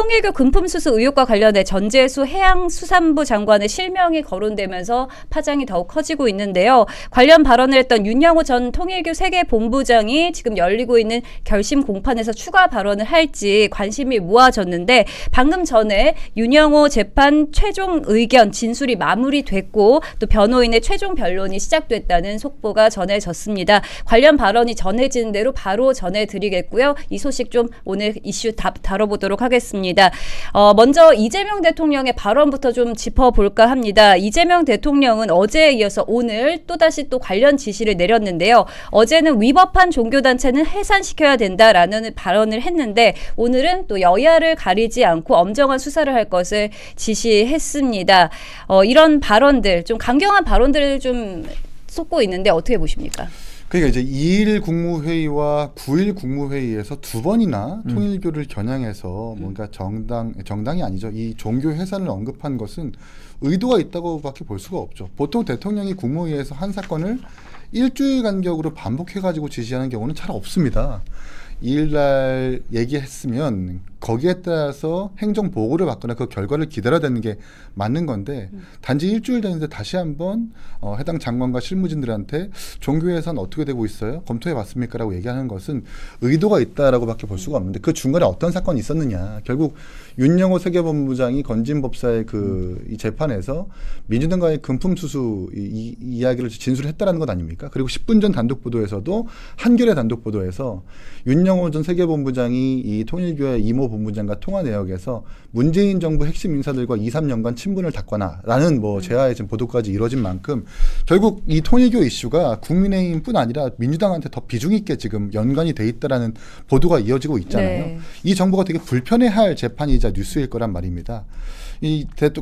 통일교 금품수수 의혹과 관련해 전재수 해양수산부 장관의 실명이 거론되면서 파장이 더욱 커지고 있는데요. 관련 발언을 했던 윤영호 전 통일교 세계본부장이 지금 열리고 있는 결심 공판에서 추가 발언을 할지 관심이 모아졌는데 방금 전에 윤영호 재판 최종 의견 진술이 마무리됐고 또 변호인의 최종 변론이 시작됐다는 속보가 전해졌습니다. 관련 발언이 전해지는 대로 바로 전해드리겠고요. 이 소식 좀 오늘 이슈 다뤄보도록 하겠습니다. 먼저 이재명 대통령의 발언부터 좀 짚어볼까 합니다. 이재명 대통령은 어제에 이어서 오늘 또다시 또 관련 지시를 내렸는데요. 어제는 위법한 종교단체는 해산시켜야 된다라는 발언을 했는데 오늘은 또 여야를 가리지 않고 엄정한 수사를 할 것을 지시했습니다. 이런 발언들, 좀 강경한 발언들을 좀 쏟고 있는데 어떻게 보십니까? 그러니까 이제 2일 국무회의와 9일 국무회의에서 두 번이나 통일교를 겨냥해서 뭔가 정당이 아니죠. 이 종교 해산을 언급한 것은 의도가 있다고밖에 볼 수가 없죠. 보통 대통령이 국무회의에서 한 사건을 일주일 간격으로 반복해가지고 지시하는 경우는 잘 없습니다. 2일날 얘기했으면 거기에 따라서 행정 보고를 받거나 그 결과를 기다려야 되는 게 맞는 건데 단지 일주일 됐는데 다시 한번 해당 장관과 실무진들한테 종교 해산 어떻게 되고 있어요? 검토해 봤습니까? 라고 얘기하는 것은 의도가 있다라고 밖에 볼 수가 없는데 그 중간에 어떤 사건이 있었느냐. 결국 윤영호 세계본부장이 건진법사의 이 재판에서 민주당과의 금품수수 이야기를 진술했다라는 것 아닙니까? 그리고 10분 전 단독보도에서도 한겨레 단독보도에서 윤영호 전 세계본부장이 이 통일교의 이모 본부장과 통화 내역에서 문재인 정부 핵심 인사들과 2, 3년간 친분을 닦거나라는 제하에 지금 보도까지 이뤄진 만큼 결국 이 통일교 이슈가 국민의힘뿐 아니라 민주당한테 더 비중 있게 지금 연관이 돼 있다라는 보도가 이어지고 있잖아요. 네. 이 정부가 되게 불편해할 재판이자 뉴스일 거란 말입니다.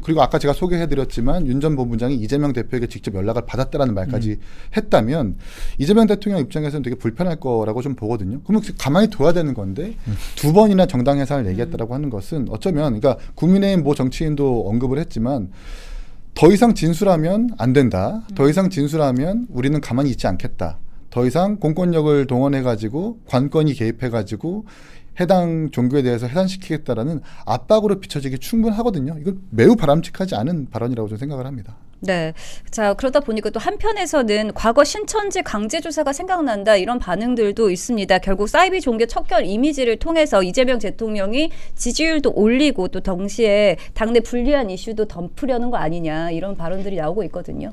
그리고 아까 제가 소개해드렸지만 윤 전 본부장이 이재명 대표에게 직접 연락을 받았다라는 말까지 했다면 이재명 대통령 입장에서는 되게 불편할 거라고 좀 보거든요. 그러면 가만히 둬야 되는 건데 두 번이나 정당 해산을 얘기했다라고 하는 것은 어쩌면 그러니까 국민의힘 정치인도 언급을 했지만 더 이상 진술하면 안 된다. 더 이상 진술하면 우리는 가만히 있지 않겠다. 더 이상 공권력을 동원해가지고 관건이 개입해가지고 해당 종교에 대해서 해산시키겠다라는 압박으로 비춰지기 충분하거든요. 이건 매우 바람직하지 않은 발언이라고 저는 생각을 합니다. 네. 자, 그러다 보니까 또 한편에서는 과거 신천지 강제조사가 생각난다 이런 반응들도 있습니다. 결국 사이비 종교 척결 이미지를 통해서 이재명 대통령이 지지율도 올리고 또 동시에 당내 불리한 이슈도 덮으려는 거 아니냐 이런 발언들이 나오고 있거든요.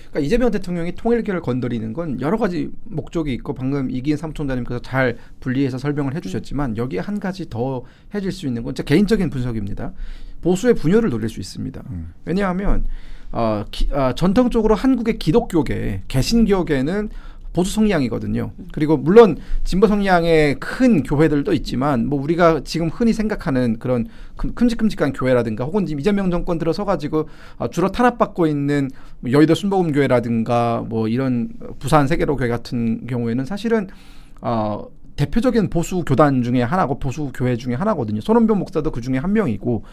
그러니까 이재명 대통령이 통일교를 건드리는 건 여러 가지 목적이 있고 방금 이기인 사무총장님께서 잘 분리해서 설명을 해주셨지만 여기에 한 가지 더 해줄 수 있는 건 제 개인적인 분석입니다. 보수의 분열을 노릴 수 있습니다. 왜냐하면 전통적으로 한국의 기독교계, 개신교계는 보수 성향이거든요. 그리고 물론 진보 성향의 큰 교회들도 있지만 우리가 지금 흔히 생각하는 그런 큼직큼직한 교회라든가 혹은 지금 이재명 정권 들어서 가지고 주로 탄압받고 있는 여의도 순복음교회라든가 이런 부산 세계로교회 같은 경우에는 사실은 대표적인 보수 교단 중에 하나고 보수 교회 중에 하나거든요. 손원병 목사도 그 중에 한 명이고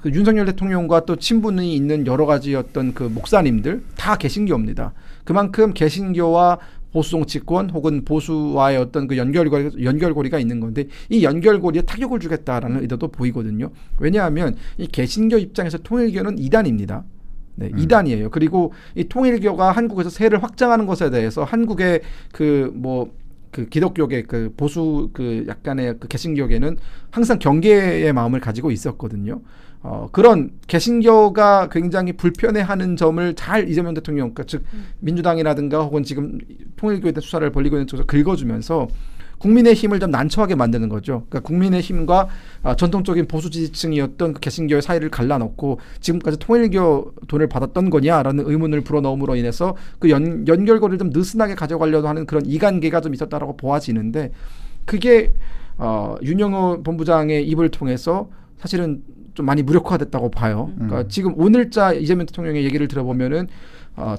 그 윤석열 대통령과 또 친분이 있는 여러 가지 어떤 그 목사님들 다 개신교입니다. 그만큼 개신교와 보수 정치권 혹은 보수와의 어떤 그 연결고리가 있는 건데 이 연결고리에 타격을 주겠다라는 의도도 보이거든요. 왜냐하면 이 개신교 입장에서 통일교는 이단입니다. 네, 이단이에요. 그리고 이 통일교가 한국에서 세를 확장하는 것에 대해서 한국의 그 기독교계 그 보수 약간의 개신교계는 항상 경계의 마음을 가지고 있었거든요. 그런 개신교가 굉장히 불편해하는 점을 잘 이재명 대통령, 즉 민주당이라든가 혹은 지금 통일교에 대한 수사를 벌이고 있는 쪽에서 긁어주면서 국민의힘을 좀 난처하게 만드는 거죠. 그러니까 국민의힘과 전통적인 보수 지지층이었던 그 개신교의 사이를 갈라놓고 지금까지 통일교 돈을 받았던 거냐라는 의문을 불어넣음으로 인해서 그 연결고리를 좀 느슨하게 가져가려고 하는 그런 이관계가 좀 있었다라고 보아지는데 그게 윤영호 본부장의 입을 통해서 사실은 좀 많이 무력화됐다고 봐요. 그러니까 지금 오늘자 이재명 대통령의 얘기를 들어보면은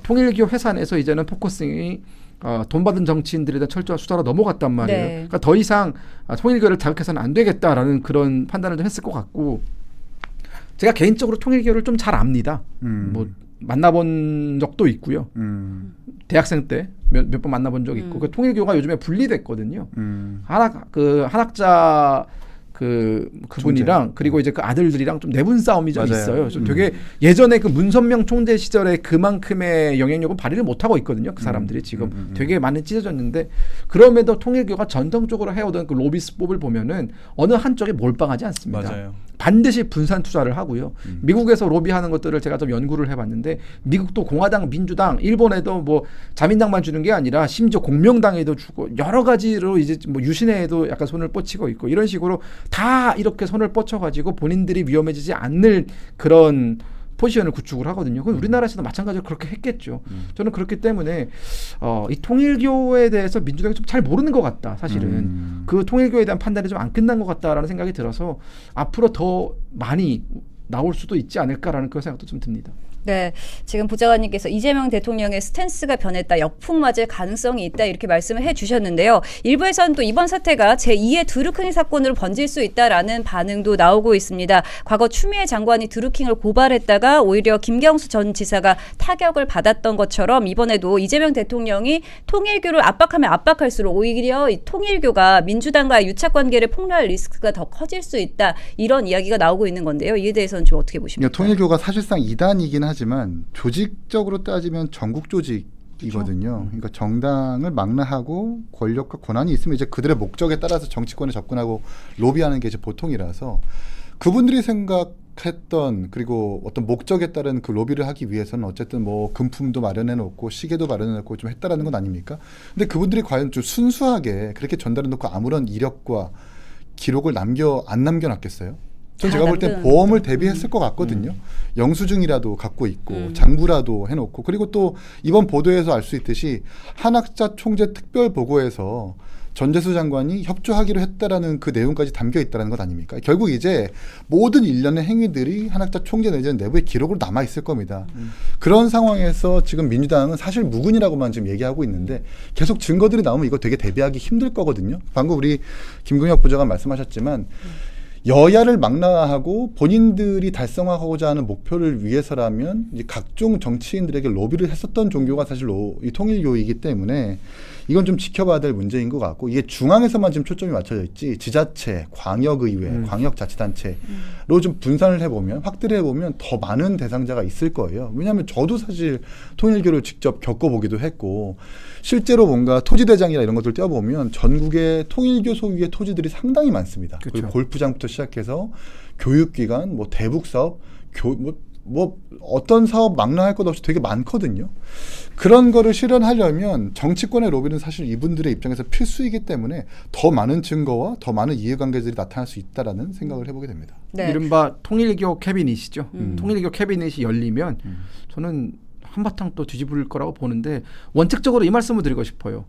통일교 해산에서 이제는 포커싱이 돈 받은 정치인들에 대한 철저한 수사로 넘어갔단 말이에요. 네. 그러니까 더 이상 통일교를 자극해서는 안 되겠다라는 그런 판단을 좀 했을 것 같고 제가 개인적으로 통일교를 좀 잘 압니다. 만나본 적도 있고요. 대학생 때 몇 번 만나본 적이 있고 그 통일교가 요즘에 분리됐거든요. 한학자 그분이랑 그리고 이제 그 아들들이랑 좀 내분 싸움이 좀 맞아요. 있어요. 좀 되게 예전에 그 문선명 총재 시절에 그만큼의 영향력은 발휘를 못 하고 있거든요. 그 사람들이 지금 되게 많이 찢어졌는데 그럼에도 통일교가 전통적으로 해오던 그 로비스법을 보면은 어느 한쪽에 몰빵하지 않습니다. 맞아요. 반드시 분산 투자를 하고요. 미국에서 로비하는 것들을 제가 좀 연구를 해봤는데 미국도 공화당, 민주당, 일본에도 뭐 자민당만 주는 게 아니라 심지어 공명당에도 주고 여러 가지로 이제 뭐 유신회에도 약간 손을 뻗치고 있고 이런 식으로 다 이렇게 손을 뻗쳐가지고 본인들이 위험해지지 않을 그런 포지션을 구축을 하거든요. 그럼 우리나라에서도 마찬가지로 그렇게 했겠죠. 저는 그렇기 때문에 이 통일교에 대해서 민주당이 좀 잘 모르는 것 같다. 사실은 그 통일교에 대한 판단이 좀 안 끝난 것 같다라는 생각이 들어서 앞으로 더 많이 나올 수도 있지 않을까라는 그런 생각도 좀 듭니다. 네, 지금 보좌관님께서 이재명 대통령의 스탠스가 변했다, 역풍 맞을 가능성이 있다 이렇게 말씀을 해주셨는데요. 일부에서는 또 이번 사태가 제2의 드루킹 사건으로 번질 수 있다라는 반응도 나오고 있습니다. 과거 추미애 장관이 드루킹을 고발했다가 오히려 김경수 전 지사가 타격을 받았던 것처럼 이번에도 이재명 대통령이 통일교를 압박하면 압박할수록 오히려 이 통일교가 민주당과의 유착관계를 폭로할 리스크가 더 커질 수 있다, 이런 이야기가 나오고 있는 건데요. 이에 대해서는 좀 어떻게 보십니까? 통일교가 사실상 이단이긴 하지만 조직적으로 따지면 전국 조직이거든요. 그러니까 정당을 망라하고 권력과 권한이 있으면 이제 그들의 목적에 따라서 정치권에 접근하고 로비하는 게 이제 보통이라서 그분들이 생각했던 그리고 어떤 목적에 따른 그 로비를 하기 위해서는 어쨌든 뭐 금품도 마련해 놓고 시계도 마련해 놓고 좀 했다라는 건 아닙니까? 근데 그분들이 과연 좀 순수하게 그렇게 전달해 놓고 아무런 이력과 기록을 안 남겨놨겠어요? 전 제가 볼 때 보험을 대비했을 것 같거든요. 영수증이라도 갖고 있고 장부라도 해놓고, 그리고 또 이번 보도에서 알 수 있듯이 한학자 총재 특별 보고에서 전재수 장관이 협조하기로 했다라는 그 내용까지 담겨 있다는 것 아닙니까? 결국 이제 모든 일련의 행위들이 한학자 총재 내지는 내부의 기록으로 남아 있을 겁니다. 그런 상황에서 지금 민주당은 사실 무근이라고만 지금 얘기하고 있는데 계속 증거들이 나오면 이거 되게 대비하기 힘들 거거든요. 방금 우리 김근혁 부장관 말씀하셨지만 여야를 망라하고 본인들이 달성하고자 하는 목표를 위해서라면 이제 각종 정치인들에게 로비를 했었던 종교가 사실 이 통일교이기 때문에 이건 좀 지켜봐야 될 문제인 것 같고, 이게 중앙에서만 지금 초점이 맞춰져 있지 지자체, 광역의회, 광역자치단체로 좀 분산을 해보면, 확대를 해보면 더 많은 대상자가 있을 거예요. 왜냐하면 저도 사실 통일교를 직접 겪어보기도 했고 실제로 뭔가 토지대장이나 이런 것들 떼어보면 전국에 통일교 소유의 토지들이 상당히 많습니다. 그렇죠. 그리고 골프장부터 시작해서 교육기관, 뭐 대북사업, 뭐 어떤 사업 망라할 것 없이 되게 많거든요. 그런 거를 실현하려면 정치권의 로비는 사실 이분들의 입장에서 필수이기 때문에 더 많은 증거와 더 많은 이해관계들이 나타날 수 있다라는 생각을 해보게 됩니다. 네. 이른바 통일교 캐비닛이죠. 통일교 캐비닛이 열리면 저는 한바탕 또 뒤집을 거라고 보는데, 원칙적으로 이 말씀을 드리고 싶어요.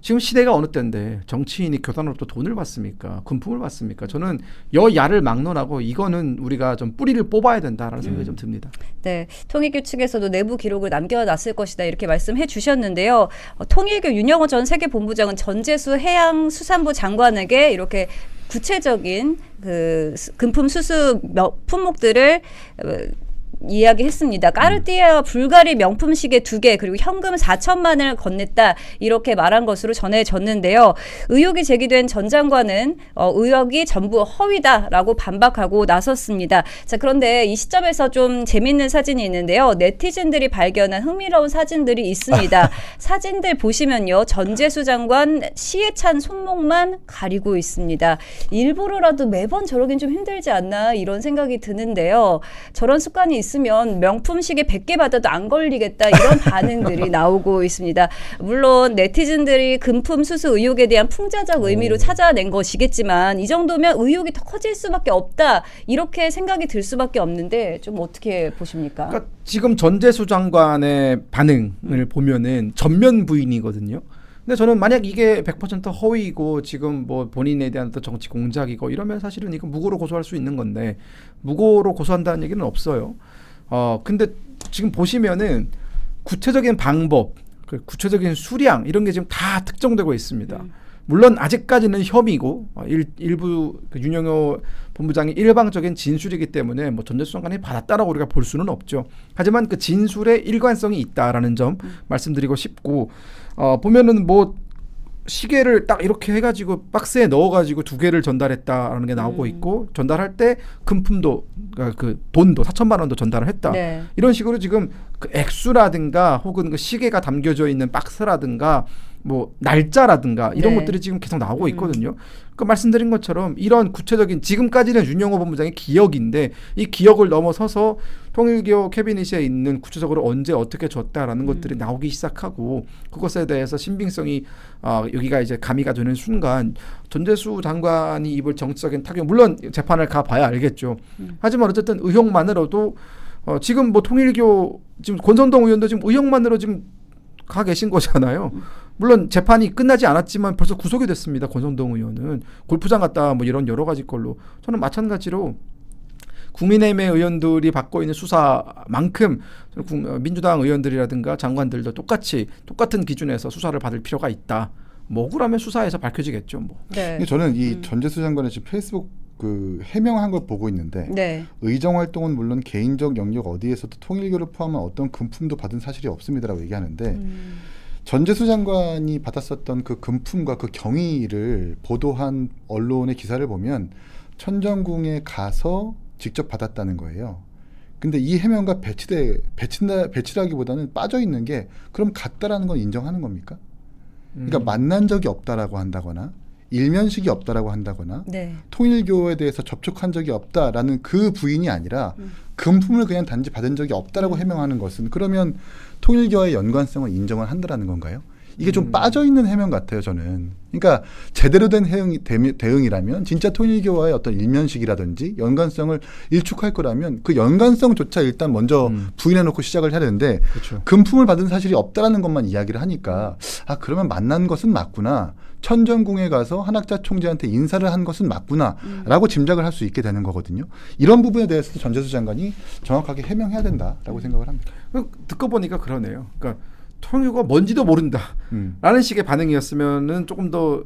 지금 시대가 어느 때인데 정치인이 교단으로부터 돈을 받습니까? 금품을 받습니까? 저는 여야를 막론하고 이거는 우리가 좀 뿌리를 뽑아야 된다라는 생각이 좀 듭니다. 네, 통일교 측에서도 내부 기록을 남겨놨을 것이다 이렇게 말씀해 주셨는데요. 통일교 윤영호 전 세계본부장은 전재수 해양수산부 장관에게 이렇게 구체적인 그 금품 수수 품목들을 이야기했습니다. 까르띠에와 불가리 명품 시계 2개 그리고 현금 4천만 원을 건넸다 이렇게 말한 것으로 전해졌는데요. 의혹이 제기된 전 장관은 의혹이 전부 허위다라고 반박하고 나섰습니다. 자, 그런데 이 시점에서 좀 재밌는 사진이 있는데요. 네티즌들이 발견한 흥미로운 사진들이 있습니다. 사진들 보시면요. 전재수 장관 시에 찬 손목만 가리고 있습니다. 일부러라도 매번 저러긴 좀 힘들지 않나 이런 생각이 드는데요. 저런 습관이 있으면 명품 시계 100개 받아도 안 걸리겠다 이런 반응들이 나오고 있습니다. 물론 네티즌들이 금품 수수 의혹에 대한 풍자적 의미로 찾아낸 것이겠지만 이 정도면 의혹이 더 커질 수밖에 없다 이렇게 생각이 들 수밖에 없는데 좀 어떻게 보십니까? 그러니까 지금 전재수 장관의 반응을 보면은 전면 부인이거든요. 근데 저는 만약 이게 100% 허위이고 지금 뭐 본인에 대한 또 정치 공작이고 이러면 사실은 이거 무고로 고소할 수 있는 건데 무고로 고소한다는 얘기는 없어요. 근데 지금 보시면은 구체적인 방법, 구체적인 수량 이런 게 지금 다 특정되고 있습니다. 물론 아직까지는 혐의고 일부 윤영호 본부장이 일방적인 진술이기 때문에 뭐 전재수 장관이 받았다라고 우리가 볼 수는 없죠. 하지만 그 진술에 일관성이 있다라는 점 말씀드리고 싶고 보면은 뭐 시계를 딱 이렇게 해가지고 박스에 넣어가지고 2개를 전달했다라는 게 나오고 있고 전달할 때 금품도 그러니까 그 돈도 4천만 원도 전달을 했다. 네. 이런 식으로 지금 그 액수라든가 혹은 그 시계가 담겨져 있는 박스라든가 뭐 날짜라든가 이런 네. 것들이 지금 계속 나오고 있거든요. 그 말씀드린 것처럼 이런 구체적인 지금까지는 윤영호 본부장의 기억인데 이 기억을 넘어서서 통일교 캐비닛에 있는 구체적으로 언제 어떻게 줬다라는 것들이 나오기 시작하고 그것에 대해서 신빙성이 여기가 이제 가미가 되는 순간 전재수 장관이 입을 정치적인 타격 물론 재판을 가봐야 알겠죠. 하지만 어쨌든 의혹만으로도 지금 뭐 통일교 지금 권성동 의원도 지금 의혹만으로 지금 가 계신 거잖아요. 물론 재판이 끝나지 않았지만 벌써 구속이 됐습니다. 권성동 의원은 골프장 갔다 뭐 이런 여러 가지 걸로 저는 마찬가지로 국민의힘의 의원들이 받고 있는 수사만큼 민주당 의원들이라든가 장관들도 똑같은 기준에서 수사를 받을 필요가 있다. 뭐 억울하면 수사에서 밝혀지겠죠. 뭐. 네. 근데 저는 이 전재수 장관의 지금 페이스북 그 해명한 걸 보고 있는데 네. 의정 활동은 물론 개인적 영역 어디에서도 통일교를 포함한 어떤 금품도 받은 사실이 없습니다라고 얘기하는데 전재수 장관이 받았었던 그 금품과 그 경위를 보도한 언론의 기사를 보면 천정궁에 가서 직접 받았다는 거예요. 근데 이 해명과 배치라기보다는 빠져 있는 게 그럼 같다라는 건 인정하는 겁니까? 그러니까 만난 적이 없다라고 한다거나 일면식이 없다라고 한다거나 네. 통일교에 대해서 접촉한 적이 없다라는 그 부인이 아니라 금품을 그냥 단지 받은 적이 없다라고 해명하는 것은 그러면 통일교와의 연관성을 인정을 한다라는 건가요? 이게 좀 빠져있는 해명 같아요, 저는. 그러니까 제대로 된 대응이라면 진짜 통일교와의 어떤 일면식이라든지 연관성을 일축할 거라면 그 연관성조차 일단 먼저 부인해놓고 시작을 해야 되는데 그렇죠. 금품을 받은 사실이 없다라는 것만 이야기를 하니까 그러면 만난 것은 맞구나. 천정궁에 가서 한학자 총재한테 인사를 한 것은 맞구나 라고 짐작을 할 수 있게 되는 거거든요. 이런 부분에 대해서도 전재수 장관이 정확하게 해명해야 된다라고 생각을 합니다. 듣고 보니까 그러네요. 그러니까 통일교가 뭔지도 모른다 라는 식의 반응이었으면은 조금 더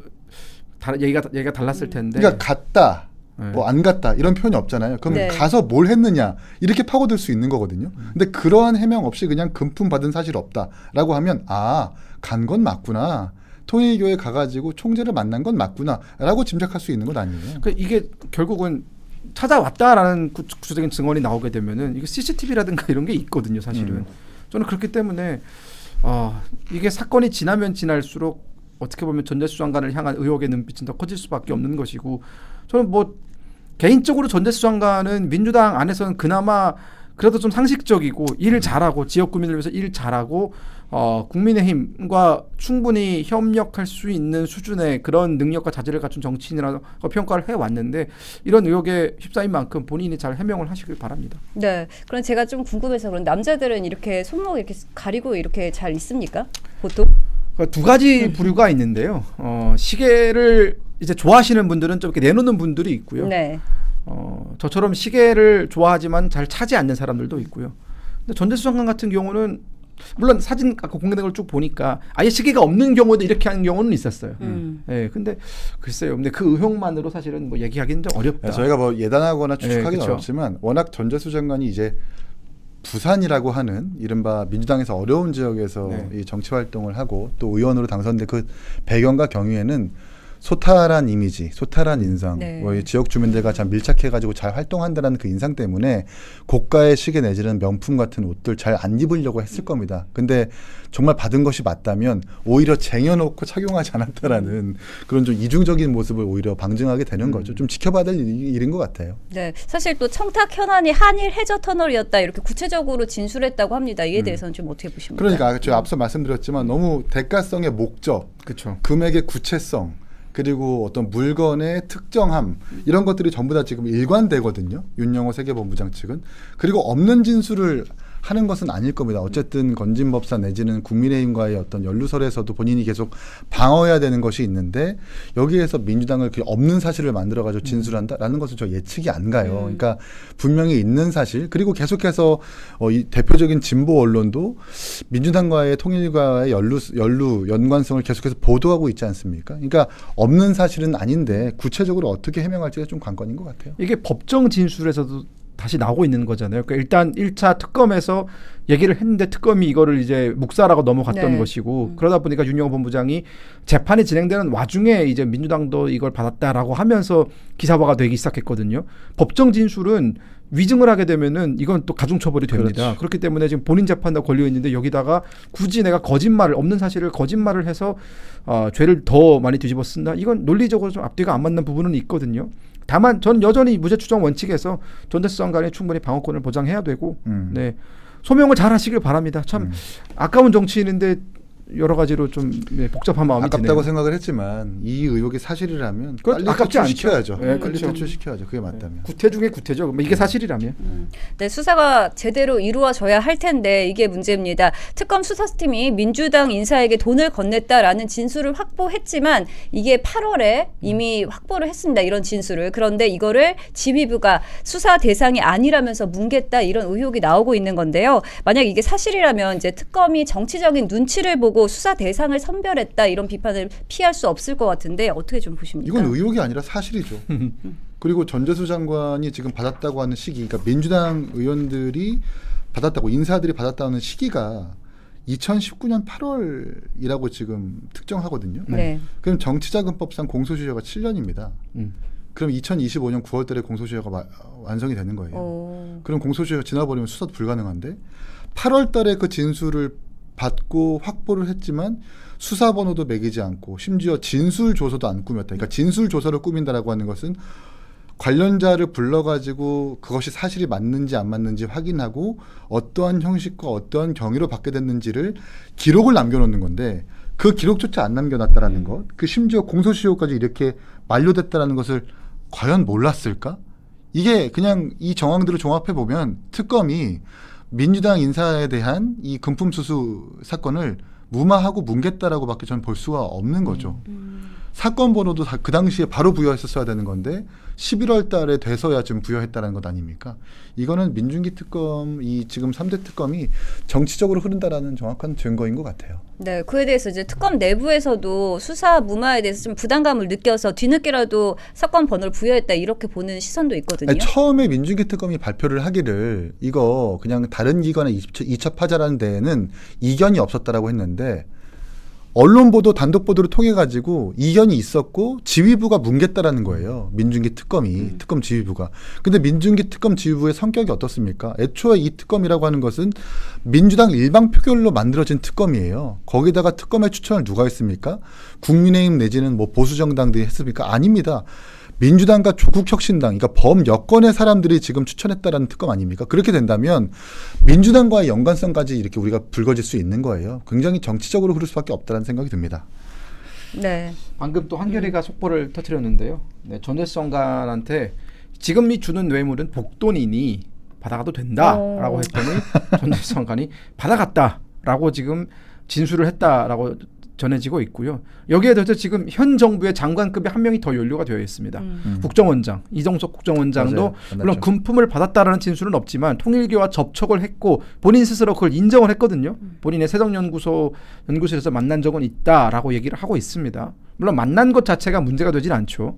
얘기가 달랐을 텐데 그러니까 갔다 네. 뭐 안 갔다 이런 표현이 없잖아요. 그럼 네. 가서 뭘 했느냐 이렇게 파고들 수 있는 거거든요. 근데 그러한 해명 없이 그냥 금품 받은 사실 없다라고 하면 간 건 맞구나. 통일교에 가가지고 총재를 만난 건 맞구나라고 짐작할 수 있는 건 아니에요. 그러니까 이게 결국은 찾아왔다라는 구체적인 증언이 나오게 되면은 이게 CCTV라든가 이런 게 있거든요, 사실은. 저는 그렇기 때문에 이게 사건이 지나면 지날수록 어떻게 보면 전재수 장관을 향한 의혹의 눈빛은 더 커질 수밖에 없는 것이고 저는 뭐 개인적으로 전재수 장관은 민주당 안에서는 그나마 그래도 좀 상식적이고 일을 잘하고 지역 구민을 위해서 일 잘하고 국민의힘과 충분히 협력할 수 있는 수준의 그런 능력과 자질을 갖춘 정치인이라고 평가를 해왔는데 이런 의혹에 휩싸인 만큼 본인이 잘 해명을 하시길 바랍니다. 네. 그럼 제가 좀 궁금해서 그런 남자들은 이렇게 손목 이렇게 가리고 이렇게 잘 있습니까? 보통? 두 가지 부류가 있는데요. 시계를 이제 좋아하시는 분들은 좀 이렇게 내놓는 분들이 있고요. 네. 저처럼 시계를 좋아하지만 잘 차지 않는 사람들도 있고요. 근데 전재수 장관 같은 경우는 물론 사진 아까 공개된 걸 쭉 보니까 아예 시계가 없는 경우도 이렇게 하는 경우는 있었어요. 네, 근데 글쎄요. 근데 그 의혹만으로 사실은 뭐 얘기하기는 좀 어렵다. 저희가 뭐 예단하거나 추측하기는 그렇죠. 어렵지만 워낙 전재수 장관이 이제 부산이라고 하는 이른바 민주당에서 어려운 지역에서 이 정치 활동을 하고 또 의원으로 당선된 그 배경과 경위에는 소탈한 이미지, 소탈한 인상, 뭐 지역 주민들과 참 밀착해가지고 잘 활동한다는 그 인상 때문에 고가의 시계 내지는 명품 같은 옷들 잘 안 입으려고 했을 겁니다. 근데 정말 받은 것이 맞다면 오히려 쟁여놓고 착용하지 않았다라는 그런 좀 이중적인 모습을 오히려 방증하게 되는 거죠. 좀 지켜봐야 될 일인 것 같아요. 네, 사실 또 청탁 현안이 한일 해저 터널이었다 이렇게 구체적으로 진술했다고 합니다. 이에 대해서는 좀 어떻게 보십니까? 그러니까 제가 앞서 말씀드렸지만 너무 대가성의 목적, 그렇죠. 금액의 구체성. 그리고 어떤 물건의 특정함 이런 것들이 전부 다 지금 일관되거든요. 윤영호 세계본부장 측은. 그리고 없는 진술을 하는 것은 아닐 겁니다. 어쨌든 건진법사 내지는 국민의힘과의 어떤 연루설에서도 본인이 계속 방어해야 되는 것이 있는데 여기에서 민주당을 없는 사실을 만들어가지고 진술한다라는 것은 저 예측이 안 가요. 그러니까 분명히 있는 사실 그리고 계속해서 이 대표적인 진보 언론도 민주당과의 통일과의 연관성을 계속해서 보도하고 있지 않습니까? 그러니까 없는 사실은 아닌데 구체적으로 어떻게 해명할지가 좀 관건인 것 같아요. 이게 법정 진술에서도 다시 나오고 있는 거잖아요. 그러니까 일단 1차 특검에서 얘기를 했는데 특검이 이거를 이제 묵살하고 넘어갔던 네. 것이고 그러다 보니까 윤영호 본부장이 재판이 진행되는 와중에 이제 민주당도 이걸 받았다라고 하면서 기사화가 되기 시작했거든요. 법정 진술은 위증을 하게 되면은 이건 또 가중처벌이 됩니다. 그렇죠. 그렇기 때문에 지금 본인 재판도 걸려 있는데 여기다가 굳이 내가 거짓말을 없는 사실을 거짓말을 해서 죄를 더 많이 뒤집어 쓴다. 이건 논리적으로 좀 앞뒤가 안 맞는 부분은 있거든요. 다만 전 여전히 무죄 추정 원칙에서 전대수 장관이 충분히 방어권을 보장해야 되고 네. 소명을 잘 하시길 바랍니다. 참 아까운 정치인인데 여러 가지로 좀 복잡한 마음이 아깝다고 드네요. 생각을 했지만 이 의혹이 사실이라면 그건 빨리 아깝지 않죠. 퇴출시켜야죠. 네, 빨리 그렇죠. 퇴출시켜야죠. 그게 맞다면. 구태 중에 구태죠. 뭐 이게 사실이라면. 네, 수사가 제대로 이루어져야 할 텐데 이게 문제입니다. 특검 수사팀이 민주당 인사에게 돈을 건넸다라는 진술을 확보했지만 이게 8월에 이미 확보를 했습니다. 이런 진술을. 그런데 이거를 지휘부가 수사 대상이 아니라면서 뭉갰다 이런 의혹이 나오고 있는 건데요. 만약 이게 사실이라면 이제 특검이 정치적인 눈치를 보고 수사 대상을 선별했다 이런 비판을 피할 수 없을 것 같은데 어떻게 좀 보십니까? 이건 의혹이 아니라 사실이죠. 그리고 전재수 장관이 지금 받았다고 하는 시기, 그러니까 민주당 의원들이 받았다고 인사들이 받았다는 시기가 2019년 8월이라고 지금 특정하거든요. 네. 그럼 정치자금법상 공소시효가 7년입니다. 그럼 2025년 9월달에 공소시효가 완성이 되는 거예요. 그럼 공소시효가 지나버리면 수사도 불가능한데 8월달에 그 진술을 받고 확보를 했지만 수사 번호도 매기지 않고 심지어 진술 조서도 안 꾸몄다. 그러니까 진술 조서를 꾸민다라고 하는 것은 관련자를 불러가지고 그것이 사실이 맞는지 안 맞는지 확인하고 어떠한 형식과 어떠한 경위로 받게 됐는지를 기록을 남겨놓는 건데 그 기록조차 안 남겨놨다라는 것, 그 심지어 공소시효까지 이렇게 만료됐다라는 것을 과연 몰랐을까? 이게 그냥 이 정황들을 종합해 보면 특검이 민주당 인사에 대한 이 금품 수수 사건을 무마하고 뭉갰다라고밖에 저는 볼 수가 없는 거죠. 사건 번호도 그 당시에 바로 부여했었어야 되는 건데 11월 달에 돼서야 좀 부여했다는 것 아닙니까? 이거는 민중기 특검, 이 지금 3대 특검이 정치적으로 흐른다라는 정확한 증거인 것 같아요. 네, 그에 대해서 이제 특검 내부에서도 수사 무마에 대해서 좀 부담감을 느껴서 뒤늦게라도 사건 번호를 부여했다 이렇게 보는 시선도 있거든요. 아니, 처음에 민중기 특검이 발표를 하기를 이거 그냥 다른 기관의 2차 파자라는 데에는 이견이 없었다라고 했는데 언론 보도, 단독 보도를 통해 가지고 이견이 있었고 지휘부가 뭉갰다라는 거예요. 민중기 특검이 특검 지휘부가. 근데 민중기 특검 지휘부의 성격이 어떻습니까? 애초에 이 특검이라고 하는 것은 민주당 일방 표결로 만들어진 특검이에요. 거기다가 특검의 추천을 누가 했습니까? 국민의힘 내지는 뭐 보수 정당들이 했습니까? 아닙니다. 민주당과 조국혁신당, 그러니까 범여권의 사람들이 지금 추천했다라는 특검 아닙니까? 그렇게 된다면 민주당과의 연관성까지 이렇게 우리가 불거질 수 있는 거예요. 굉장히 정치적으로 흐를 수밖에 없다는 생각이 듭니다. 네. 방금 또 한겨레가 속보를 터뜨렸는데요. 네, 전대수 장관한테 지금이 주는 뇌물은 복돈이니 받아가도 된다라고 했더니 전대수 장관이 받아갔다라고 지금 진술을 했다라고 전해지고 있고요. 여기에 더해서 지금 현 정부의 장관급의 한 명이 더 연루가 되어 있습니다. 국정원장 이정석 국정원장도 맞아요. 물론 금품을 받았다라는 진술은 없지만 통일교와 접촉을 했고 본인 스스로 그걸 인정을 했거든요. 본인의 세종연구소에서 만난 적은 있다라고 얘기를 하고 있습니다. 물론 만난 것 자체가 문제가 되진 않죠.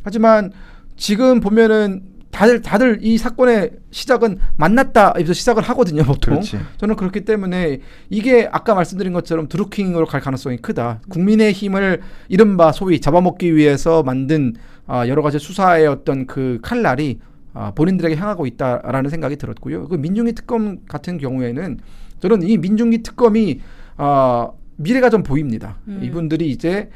하지만 지금 보면은 다들 이 사건의 시작은 만났다 에서 시작을 하거든요, 보통. 그렇지. 저는 그렇기 때문에 이게 아까 말씀드린 것처럼 드루킹으로 갈 가능성이 크다. 국민의힘을 이른바 소위 잡아먹기 위해서 만든 여러 가지 수사의 어떤 그 칼날이 본인들에게 향하고 있다라는 생각이 들었고요. 그 민중기 특검 같은 경우에는 저는 이 민중기 특검이 미래가 좀 보입니다. 이분들이 이제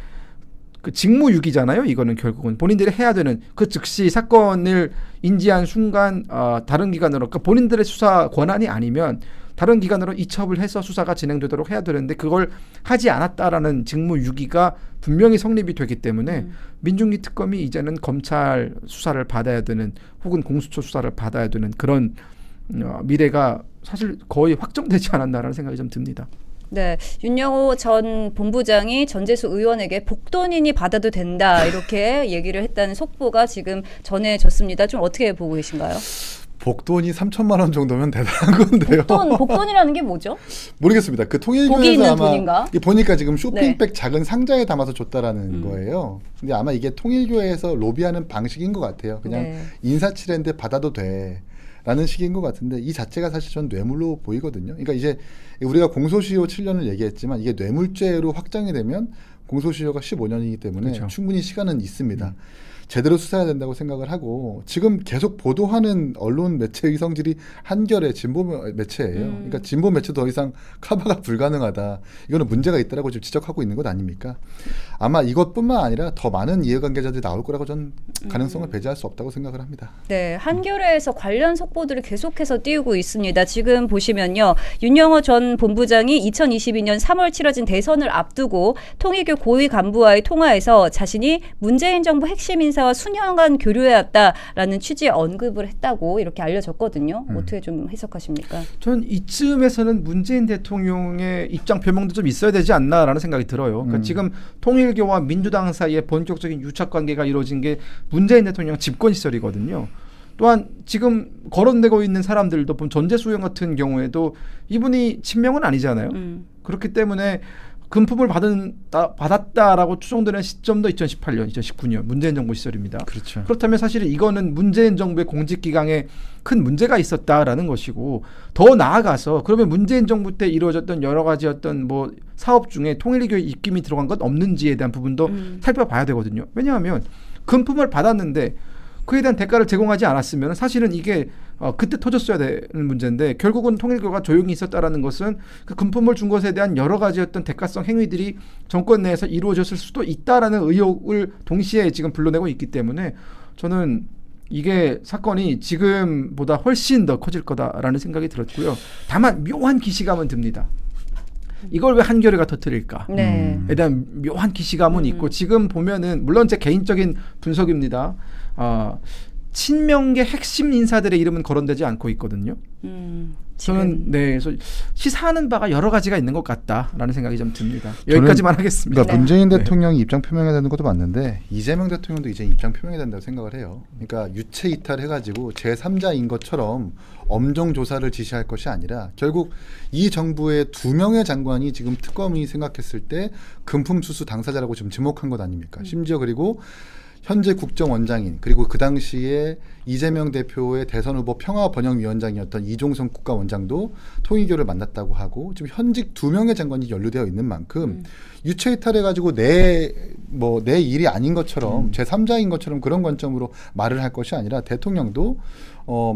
그 직무유기잖아요. 이거는 결국은 본인들이 해야 되는 그 즉시 사건을 인지한 순간 다른 기관으로 그러니까 본인들의 수사 권한이 아니면 다른 기관으로 이첩을 해서 수사가 진행되도록 해야 되는데 그걸 하지 않았다라는 직무유기가 분명히 성립이 되기 때문에 민중기 특검이 이제는 검찰 수사를 받아야 되는 혹은 공수처 수사를 받아야 되는 그런 미래가 사실 거의 확정되지 않았나라는 생각이 좀 듭니다. 네, 윤영호 전 본부장이 전재수 의원에게 복돈이니 받아도 된다 이렇게 얘기를 했다는 속보가 지금 전해졌습니다. 좀 어떻게 보고 계신가요? 복돈이 3천만 원 정도면 대단한 건데요. 복돈이라는 게 뭐죠? 모르겠습니다. 그 복이 통일교에서 있는 아마 돈인가? 보니까 지금 쇼핑백 네. 작은 상자에 담아서 줬다라는 거예요. 근데 아마 이게 통일교에서 로비하는 방식인 것 같아요. 그냥 네. 인사치레인데 받아도 돼. 라는 식인 것 같은데 이 자체가 사실 전 뇌물로 보이거든요. 그러니까 이제 우리가 공소시효 7년을 얘기했지만 이게 뇌물죄로 확정이 되면 공소시효가 15년이기 때문에 그렇죠. 충분히 시간은 있습니다. 제대로 수사해야 된다고 생각을 하고 지금 계속 보도하는 언론 매체의 성질이 한결의 진보 매체예요. 그러니까 진보 매체 더 이상 커버가 불가능하다. 이거는 문제가 있다라고 지금 지적하고 있는 것 아닙니까? 아마 이것뿐만 아니라 더 많은 이해관계자들이 나올 거라고 전 가능성을 배제할 수 없다고 생각을 합니다. 네, 한겨레에서 관련 속보들을 계속해서 띄우고 있습니다. 지금 보시면요, 윤영호 전 본부장이 2022년 3월 치러진 대선을 앞두고 통일교 고위 간부와의 통화에서 자신이 문재인 정부 핵심 인사와 수년간 교류해왔다라는 취지의 언급을 했다고 이렇게 알려졌거든요. 어떻게 좀 해석하십니까? 저는 이쯤에서는 문재인 대통령의 입장 표명도 좀 있어야 되지 않나라는 생각이 들어요. 그러니까 지금 통일교와 민주당 사이에 본격적인 유착 관계가 이루어진 게 문재인 대통령 집권 시절이거든요. 또한 지금 거론되고 있는 사람들도 보면 전재수영 같은 이분이 친명은 아니잖아요. 그렇기 때문에 금품을 받았다라고 추정되는 시점도 2018년, 2019년 문재인 정부 시절입니다. 그렇죠. 그렇다면 사실은 이거는 문재인 정부의 공직기강에 큰 문제가 있었다라는 것이고 더 나아가서 그러면 문재인 정부 때 이루어졌던 여러 가지 어떤 뭐 사업 중에 통일교의 입김이 들어간 건 없는지에 대한 부분도 살펴봐야 되거든요. 왜냐하면 금품을 받았는데 그에 대한 대가를 제공하지 않았으면 사실은 이게 그때 터졌어야 되는 문제인데 결국은 통일교가 조용히 있었다라는 것은 그 금품을 준 것에 대한 여러 가지 어떤 대가성 행위들이 정권 내에서 이루어졌을 수도 있다라는 의혹을 동시에 지금 불러내고 있기 때문에 저는 이게 사건이 지금보다 훨씬 더 커질 거다라는 생각이 들었고요. 다만 묘한 기시감은 듭니다. 이걸 왜 한겨레가 터뜨릴까? 네. 에 대한 묘한 기시감은 있고 지금 보면은 물론 제 개인적인 분석입니다. 친명계 핵심 인사들의 이름은 거론되지 않고 있거든요. 저는 그래서 시사하는 바가 여러 가지가 있는 것 같다라는 생각이 좀 듭니다. 여기까지만 하겠습니다. 그러니까 문재인 대통령이 입장 표명해야 되는 것도 맞는데 이재명 대통령도 이제 입장 표명해야 된다고 생각을 해요. 그러니까 유체 이탈해가지고 제3자인 것처럼 엄정 조사를 지시할 것이 아니라 결국 이 정부의 2명의 장관이 지금 특검이 생각했을 때 금품 수수 당사자라고 지금 지목한 것 아닙니까? 심지어 그리고 현재 국정원장인 그리고 그 당시에 이재명 대표의 대선 후보 평화번영위원장이었던 이종성 국가원장도 통일교를 만났다고 하고 지금 현직 2명의 장관이 연루되어 있는 만큼 유체 이탈해가지고 내 일이 아닌 것처럼 제3자인 것처럼 그런 관점으로 말을 할 것이 아니라 대통령도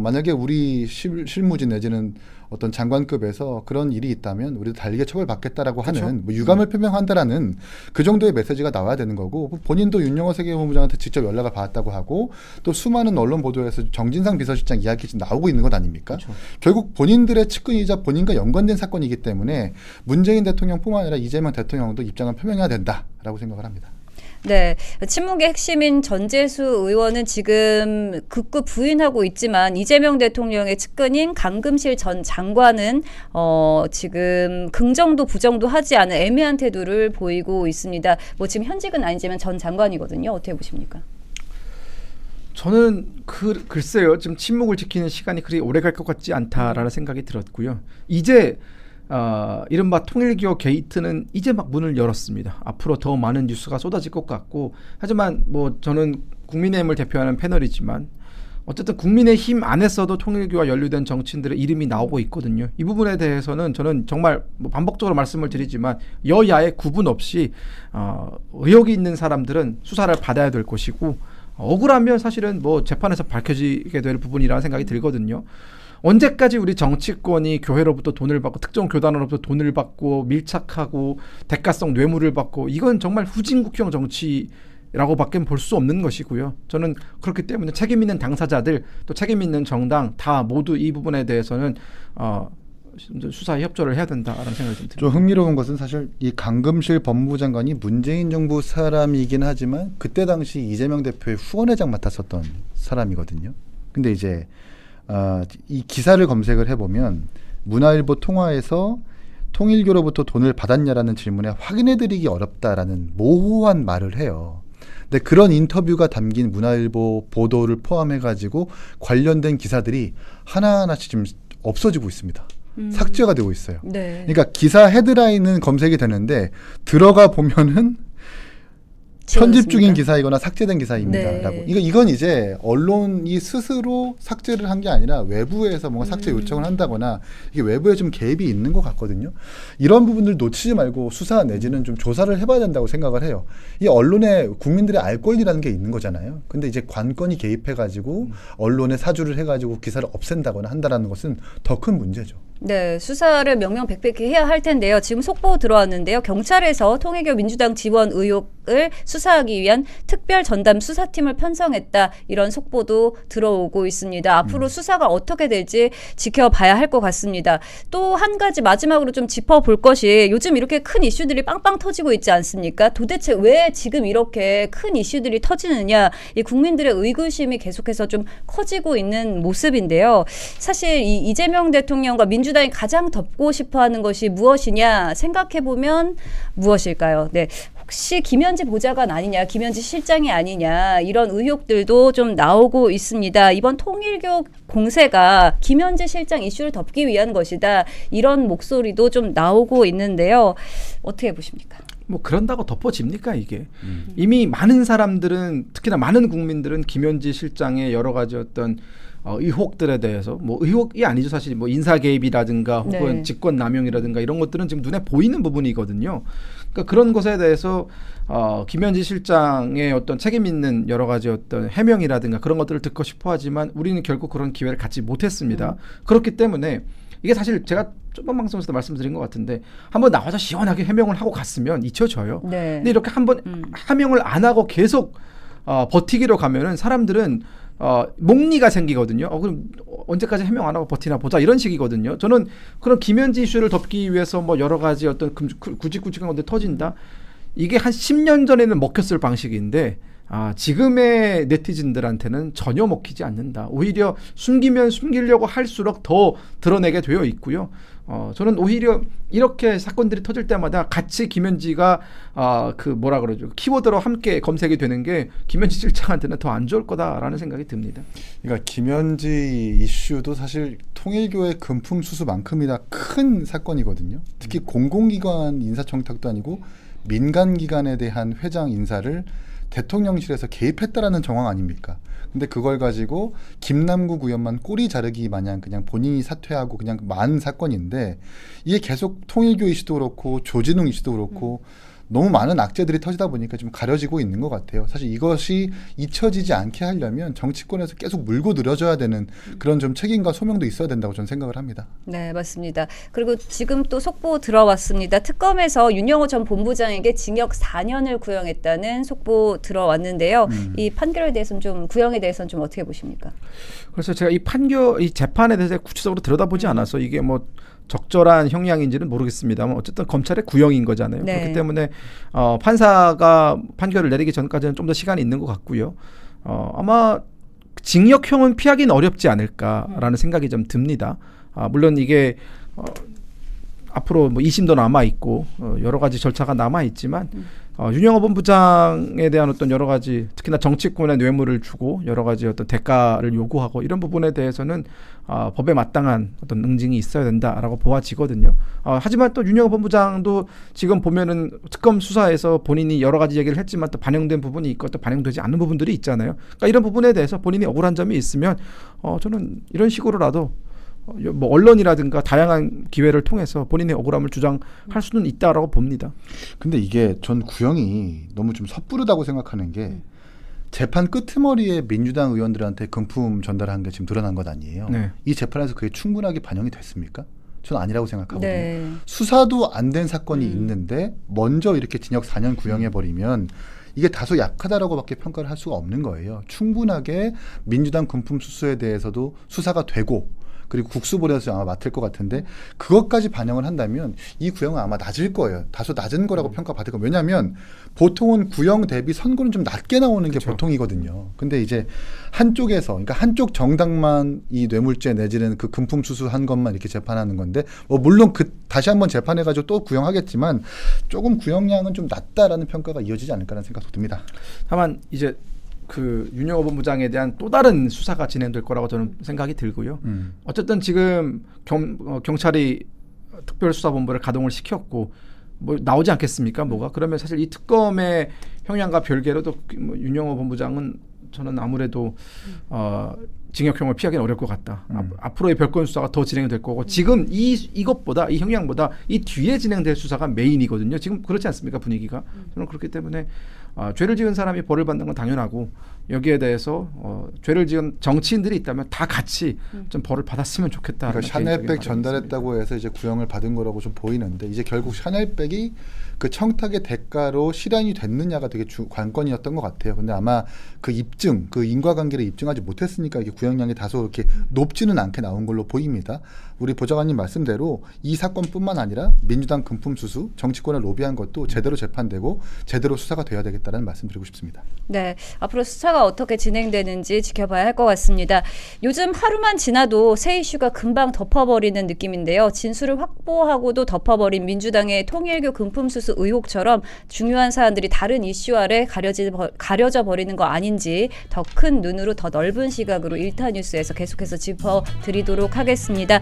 만약에 우리 실무진 내지는 어떤 장관급에서 그런 일이 있다면 우리도 달리게 처벌받겠다라고 하는 뭐 유감을 표명한다라는 그 정도의 메시지가 나와야 되는 거고 본인도 윤영호 세계본부장한테 직접 연락을 받았다고 하고 또 수많은 언론 보도에서 정진상 비서실장 이야기 나오고 있는 것 아닙니까? 그렇죠. 결국 본인들의 측근이자 본인과 연관된 사건이기 때문에 문재인 대통령뿐만 아니라 이재명 대통령도 입장을 표명해야 된다라고 생각을 합니다. 네, 친문계 핵심인 전재수 의원은 지금 극구 부인하고 있지만 이재명 대통령의 측근인 강금실 전 장관은 지금 긍정도 부정도 하지 않은 애매한 태도를 보이고 있습니다. 뭐 지금 현직은 아니지만 전 장관이거든요. 어떻게 보십니까? 저는 글쎄요. 지금 침묵을 지키는 시간이 그리 오래 갈 것 같지 않다라는 생각이 들었고요. 이제 이른바 통일교 게이트는 이제 막 문을 열었습니다. 앞으로 더 많은 뉴스가 쏟아질 것 같고 하지만 뭐 저는 국민의힘을 대표하는 패널이지만 어쨌든 국민의힘 안에서도 통일교와 연루된 정치인들의 이름이 나오고 있거든요. 이 부분에 대해서는 저는 정말 뭐 반복적으로 말씀을 드리지만 여야의 구분 없이 의혹이 있는 사람들은 수사를 받아야 될 것이고 억울하면 사실은 뭐 재판에서 밝혀지게 될 부분이라는 생각이 들거든요. 언제까지 우리 정치권이 교회로부터 돈을 받고 특정 교단으로부터 돈을 받고 밀착하고 대가성 뇌물을 받고 이건 정말 후진국형 정치라고밖에 볼 수 없는 것이고요. 저는 그렇기 때문에 책임 있는 당사자들 또 책임 있는 정당 다 모두 이 부분에 대해서는 수사에 협조를 해야 된다라는 생각이 듭니다. 좀 흥미로운 것은 사실 이 강금실 법무부 장관이 문재인 정부 사람이긴 하지만 그때 당시 이재명 대표의 후원회장 맡았었던 사람이거든요. 근데 이제 이 기사를 검색을 해보면 문화일보 통화에서 통일교로부터 돈을 받았냐라는 질문에 확인해드리기 어렵다라는 모호한 말을 해요. 근데 그런 인터뷰가 담긴 문화일보 보도를 포함해가지고 관련된 기사들이 하나하나씩 지금 없어지고 있습니다. 삭제가 되고 있어요. 네. 그러니까 기사 헤드라인은 검색이 되는데 들어가 보면은 편집 중인 기사이거나 삭제된 기사입니다라고. 네. 이건 이제 언론이 스스로 삭제를 한 게 아니라 외부에서 뭔가 삭제 요청을 한다거나 이게 외부에 좀 개입이 있는 것 같거든요. 이런 부분들 놓치지 말고 수사 내지는 좀 조사를 해봐야 된다고 생각을 해요. 이 언론에 국민들의 알 권리라는 게 있는 거잖아요. 근데 이제 관건이 개입해가지고 언론에 사주를 해가지고 기사를 없앤다거나 한다라는 것은 더 큰 문제죠. 네, 수사를 명명백백히 해야 할 텐데요. 지금 속보 들어왔는데요. 경찰에서 통일교 민주당 지원 의혹을 수사하기 위한 특별 전담 수사팀을 편성했다. 이런 속보도 들어오고 있습니다. 앞으로 수사가 어떻게 될지 지켜봐야 할 것 같습니다. 또 한 가지 마지막으로 좀 짚어볼 것이 요즘 이렇게 큰 이슈들이 빵빵 터지고 있지 않습니까? 도대체 왜 지금 이렇게 큰 이슈들이 터지느냐? 이 국민들의 의구심이 계속해서 좀 커지고 있는 모습인데요. 사실 이 이재명 대통령과 민주당이 가장 덮고 싶어하는 것이 무엇이냐 생각해보면 무엇일까요? 네, 혹시 김현지 보좌관 아니냐, 김현지 실장이 아니냐 이런 의혹들도 좀 나오고 있습니다. 이번 통일교 공세가 김현지 실장 이슈를 덮기 위한 것이다. 이런 목소리도 좀 나오고 있는데요. 어떻게 보십니까? 뭐 그런다고 덮어집니까 이게? 이미 많은 사람들은 특히나 많은 국민들은 김현지 실장의 여러 가지 어떤 의혹들에 대해서 뭐 의혹이 아니죠 사실 뭐 인사 개입이라든가 혹은 네. 직권 남용이라든가 이런 것들은 지금 눈에 보이는 부분이거든요. 그러니까 그런 것에 대해서 김현지 실장의 어떤 책임 있는 여러 가지 어떤 해명이라든가 그런 것들을 듣고 싶어하지만 우리는 결국 그런 기회를 갖지 못했습니다. 그렇기 때문에 이게 사실 제가 저번 방송에서도 말씀드린 것 같은데 한번 나와서 시원하게 해명을 하고 갔으면 잊혀져요. 네. 근데 이렇게 한번 해명을 안 하고 계속 버티기로 가면은 사람들은 목리가 생기거든요. 그럼 언제까지 해명 안 하고 버티나 보자 이런 식이거든요. 저는 그런 김현지 이슈를 덮기 위해서 뭐 여러 가지 어떤 굵직굵직한 건데 터진다. 이게 한 10년 전에는 먹혔을 방식인데 지금의 네티즌들한테는 전혀 먹히지 않는다. 오히려 숨기면 숨기려고 할수록 더 드러내게 되어 있고요. 저는 오히려 이렇게 사건들이 터질 때마다 같이 김현지가 그 뭐라 그러죠 키워드로 함께 검색이 되는 게 김현지 실장한테는 더 안 좋을 거다라는 생각이 듭니다. 그러니까 김현지 이슈도 사실 통일교의 금품 수수만큼이나 큰 사건이거든요. 특히 공공기관 인사청탁도 아니고 민간기관에 대한 회장 인사를 대통령실에서 개입했다라는 정황 아닙니까? 근데 그걸 가지고 김남국 의원만 꼬리 자르기 마냥 그냥 본인이 사퇴하고 그냥 만 사건인데 이게 계속 통일교 이슈도 그렇고 조진웅 이슈도 그렇고 너무 많은 악재들이 터지다 보니까 좀 가려지고 있는 것 같아요. 사실 이것이 잊혀지지 않게 하려면 정치권에서 계속 물고 늘어져야 되는 그런 좀 책임과 소명도 있어야 된다고 저는 생각을 합니다. 네, 맞습니다. 그리고 지금 또 속보 들어왔습니다. 특검에서 윤영호 전 본부장에게 징역 4년을 구형했다는 속보 들어왔는데요. 이 판결에 대해서는 좀 구형에 대해서는 좀 어떻게 보십니까? 그래서 제가 이 재판에 대해서 구체적으로 들여다보지 않아서 이게 뭐 적절한 형량인지는 모르겠습니다만 어쨌든 검찰의 구형인 거잖아요. 네. 그렇기 때문에 판사가 판결을 내리기 전까지는 좀 더 시간이 있는 것 같고요. 아마 징역형은 피하기는 어렵지 않을까라는 생각이 좀 듭니다. 물론 이게 앞으로 뭐 2심도 남아 있고 여러 가지 절차가 남아 있지만 윤영호 본부장에 대한 어떤 여러 가지 특히나 정치권의 뇌물을 주고 여러 가지 어떤 대가를 요구하고 이런 부분에 대해서는 법에 마땅한 어떤 응징이 있어야 된다라고 보아지거든요. 하지만 또 윤영호 본부장도 지금 보면은 특검 수사에서 본인이 여러 가지 얘기를 했지만 또 반영된 부분이 있고 또 반영되지 않는 부분들이 있잖아요. 그러니까 이런 부분에 대해서 본인이 억울한 점이 있으면 저는 이런 식으로라도 뭐 언론이라든가 다양한 기회를 통해서 본인의 억울함을 주장할 수는 있다라고 봅니다. 근데 이게 전 구형이 너무 좀 섣부르다고 생각하는 게 재판 끄트머리에 민주당 의원들한테 금품 전달한 게 지금 드러난 것 아니에요. 네. 이 재판에서 그게 충분하게 반영이 됐습니까? 저는 아니라고 생각하거든요. 네. 수사도 안 된 사건이 있는데 먼저 이렇게 징역 4년 구형해버리면 이게 다소 약하다라고밖에 평가를 할 수가 없는 거예요. 충분하게 민주당 금품 수수에 대해서도 수사가 되고 그리고 국수본에서 아마 맡을 것 같은데 그것까지 반영을 한다면 이 구형은 아마 낮을 거예요. 다소 낮은 거라고 평가받을 거예요. 왜냐하면 보통은 구형 대비 선고는 좀 낮게 나오는 게 그렇죠. 보통이거든요. 근데 이제 한쪽에서 그러니까 한쪽 정당만 이 뇌물죄 내지는 그 금품 수수한 것만 이렇게 재판하는 건데 뭐 물론 그 다시 한번 재판해가지고 또 구형하겠지만 조금 구형량은 좀 낮다라는 평가가 이어지지 않을까라는 생각도 듭니다. 다만 이제 그 윤영호 본부장에 대한 또 다른 수사가 진행될 거라고 저는 생각이 들고요. 어쨌든 지금 경찰이 특별수사본부를 가동을 시켰고 뭐 나오지 않겠습니까? 뭐가 그러면 사실 이 특검의 형량과 별개로도 뭐 윤영호 본부장은 저는 아무래도 징역형을 피하기는 어려울 것 같다. 앞으로의 별건 수사가 더 진행될 거고 지금 이것보다 이 형량보다 이 뒤에 진행될 수사가 메인이거든요. 지금 그렇지 않습니까? 분위기가. 저는 그렇기 때문에 죄를 지은 사람이 벌을 받는 건 당연하고 여기에 대해서 죄를 지은 정치인들이 있다면 다 같이 좀 벌을 받았으면 좋겠다. 그러니까 샤넬백 전달했다고 해서 이제 구형을 받은 거라고 좀 보이는데 이제 결국 샤넬백이 그 청탁의 대가로 실현이 됐느냐가 되게 관건이었던 것 같아요. 근데 아마 그 입증, 그 인과관계를 입증하지 못했으니까 이게 구형량이 다소 이렇게 높지는 않게 나온 걸로 보입니다. 우리 보좌관님 말씀대로 이 사건뿐만 아니라 민주당 금품 수수, 정치권을 로비한 것도 제대로 재판되고 제대로 수사가 돼야 되겠다는 말씀드리고 싶습니다. 네, 앞으로 수사가 어떻게 진행되는지 지켜봐야 할 것 같습니다. 요즘 하루만 지나도 새 이슈가 금방 덮어버리는 느낌인데요. 진술을 확보하고도 덮어버린 민주당의 통일교 금품 수수 의혹처럼 중요한 사안들이 다른 이슈 아래 가려져 버리는 거 아닌지 더 큰 눈으로 더 넓은 시각으로 일타 뉴스에서 계속해서 짚어드리도록 하겠습니다.